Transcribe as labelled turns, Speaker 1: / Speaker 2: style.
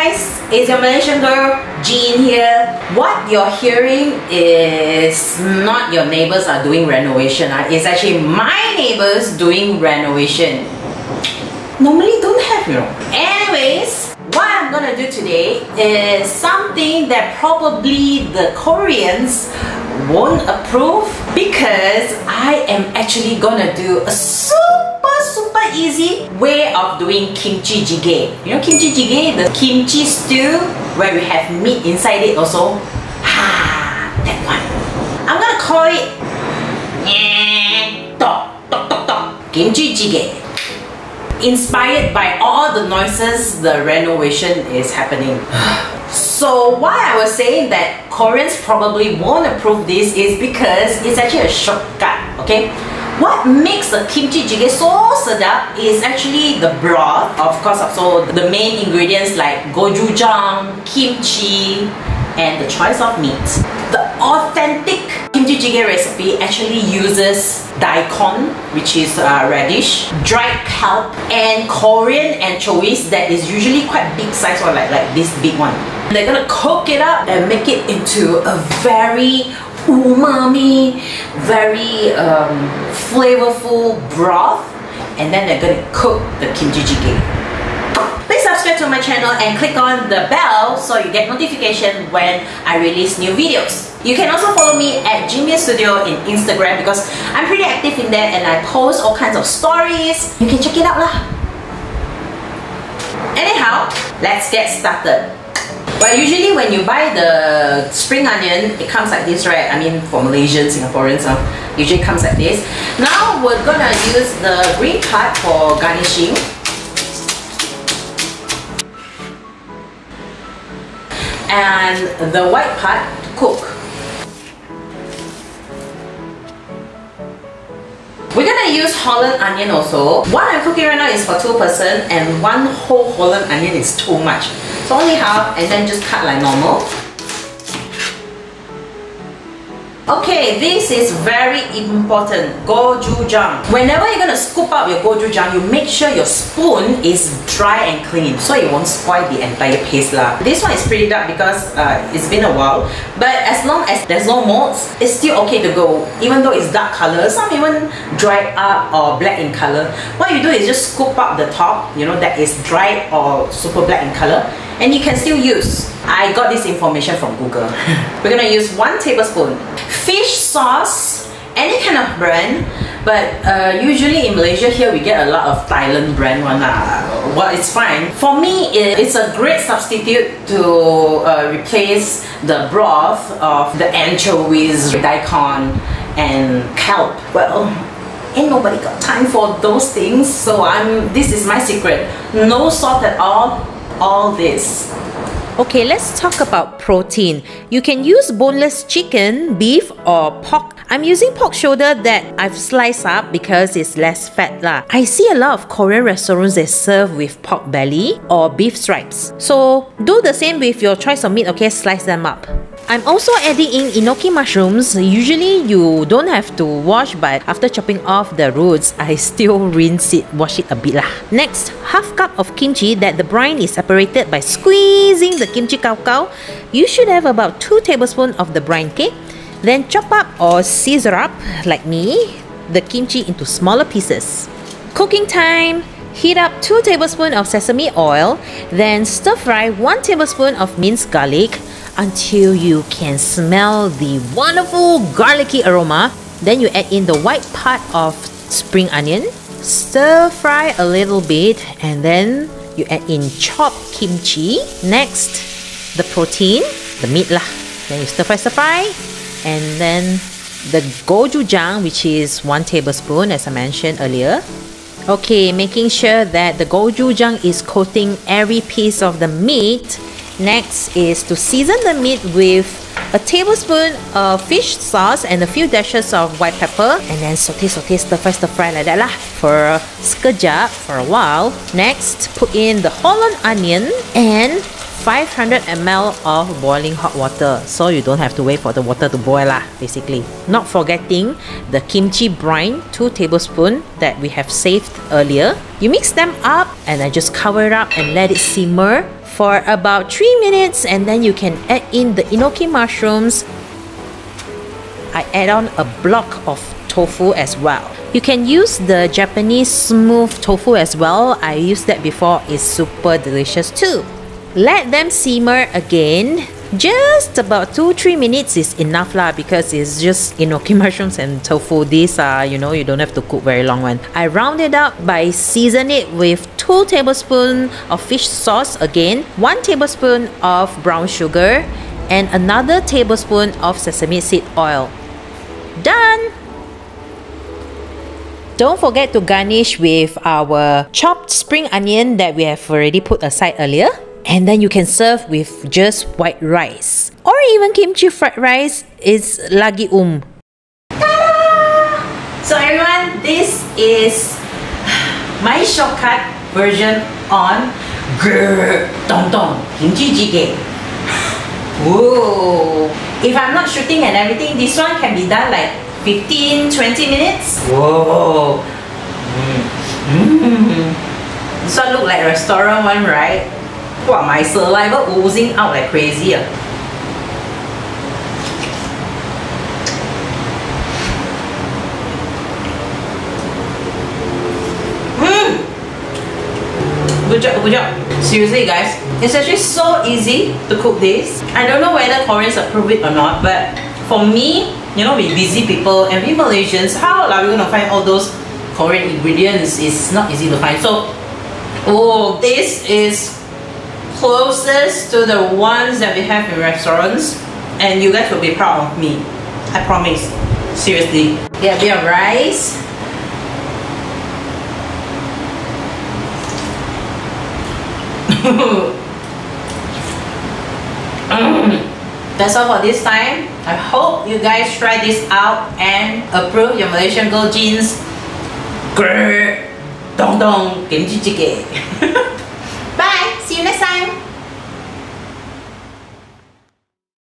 Speaker 1: guys, it's your Malaysian girl, Jean here. What you're hearing is not your neighbors are doing renovation. It's actually my neighbors doing renovation. Normally don't have, you know. Anyways, what I'm gonna do today is something that probably the Koreans won't approve, because I am actually gonna do a super easy way of doing Kimchi Jjigae. You know Kimchi Jjigae, the kimchi stew where we have meat inside it also? That one. I'm gonna call it Kimchi Jjigae. Inspired by all the noises the renovation is happening. So why I was saying that Koreans probably won't approve this is because it's actually a shortcut, okay? What makes the Kimchi Jjigae so sedap is actually the broth, of course, also the main ingredients like Gochujang, kimchi, and the choice of meat. The authentic Kimchi Jjigae recipe actually uses daikon, which is radish, dried kelp, and Korean anchovies that is usually quite big size, or like this big one. They're gonna cook it up and make it into a very umami, very flavorful broth, and then they're gonna cook the Kimchi Jjigae. Please subscribe to my channel and click on the bell so you get notification when I release new videos. You can also follow me at Jimmy Studio in Instagram because I'm pretty active in there and I post all kinds of stories. You can check it out lah. Anyhow, let's get started. Well, usually when you buy the spring onion, it comes like this, right? I mean, for Malaysians, Singaporeans, usually comes like this. Now we're gonna use the green part for garnishing. And the white part to cook. We're gonna use Holland onion also. What I'm cooking right now is for 2 person, and 1 whole Holland onion is too much. So only half, and then just cut like normal. Okay, this is very important. Gochujang. Whenever you're gonna scoop out your gochujang, you make sure your spoon is dry and clean so it won't spoil the entire paste lah. This one is pretty dark because it's been a while, but as long as there's no molds, it's still okay to go. Even though it's dark color, some even dry up or black in color. What you do is just scoop up the top, you know, that is dry or super black in color, and you can still use. I got this information from Google. We're gonna use 1 tablespoon fish sauce, any kind of brand, but usually in Malaysia here we get a lot of Thailand brand one. Well, it's fine. For me, it's a great substitute to replace the broth of the anchovies, daikon, and kelp. Well, ain't nobody got time for those things, so this is my secret. No salt at all this.
Speaker 2: Okay, let's talk about protein. You can use boneless chicken, beef, or pork. I'm using pork shoulder that I've sliced up because it's less fat lah. I see a lot of Korean restaurants that serve with pork belly or beef stripes. So do the same with your choice of meat, okay? Slice them up. I'm also adding in Enoki mushrooms. Usually you don't have to wash, but after chopping off the roots, I still rinse it, wash it a bit lah. Next, half cup of kimchi that the brine is separated by squeezing the kimchi kao. You should have about 2 tablespoons of the brine, okay? Then chop up or scissor up, like me, the kimchi into smaller pieces. Cooking time. Heat up 2 tablespoons of sesame oil, then stir fry 1 tablespoon of minced garlic until you can smell the wonderful garlicky aroma. Then you add in the white part of spring onion, stir fry a little bit, and then you add in chopped kimchi. Next, the protein, the meat lah. Then you stir fry, and then the gochujang, which is 1 tablespoon as I mentioned earlier. Okay, making sure that the gochujang is coating every piece of the meat. Next is to season the meat with a tablespoon of fish sauce and a few dashes of white pepper, and then saute, stir fry like that lah for sekejap, for a while. Next, put in the Holland onion and 500 ml of boiling hot water, so you don't have to wait for the water to boil lah, basically. Not forgetting the kimchi brine, 2 tablespoons that we have saved earlier. You mix them up and then just cover it up and let it simmer for about 3 minutes, and then you can add in the enoki mushrooms. I add on a block of tofu as well. You can use the Japanese smooth tofu as well. I used that before. It's super delicious too. Let them simmer again. Just about 2-3 minutes is enough lah, because it's just enoki mushrooms and tofu. These are, you know, you don't have to cook very long one. I round it up by season it with 2 tablespoons of fish sauce again, 1 tablespoon of brown sugar, and another tablespoon of sesame seed oil. Done! Don't forget to garnish with our chopped spring onion that we have already put aside earlier. And then you can serve with just white rice. Or even kimchi fried rice is lagi
Speaker 1: Ta-da! So everyone, this is my shortcut version on Kimchi Jjigae. Whoa! If I'm not shooting and everything, this one can be done like 15-20 minutes. Whoa! This one look like a restaurant one, right? Wow, my saliva oozing out like crazy. Good job, good job. Seriously guys, it's actually so easy to cook this. I don't know whether Koreans approve it or not, but for me, you know, we busy people and we Malaysians, how are we gonna find all those Korean ingredients? It's not easy to find. So, oh, this is closest to the ones that we have in restaurants, and you guys will be proud of me. I promise. Seriously. Get a bit of rice. That's all for this time. I hope you guys try this out and approve your Malaysian gochujang. Grrr, dong dong, kimchi jjigae.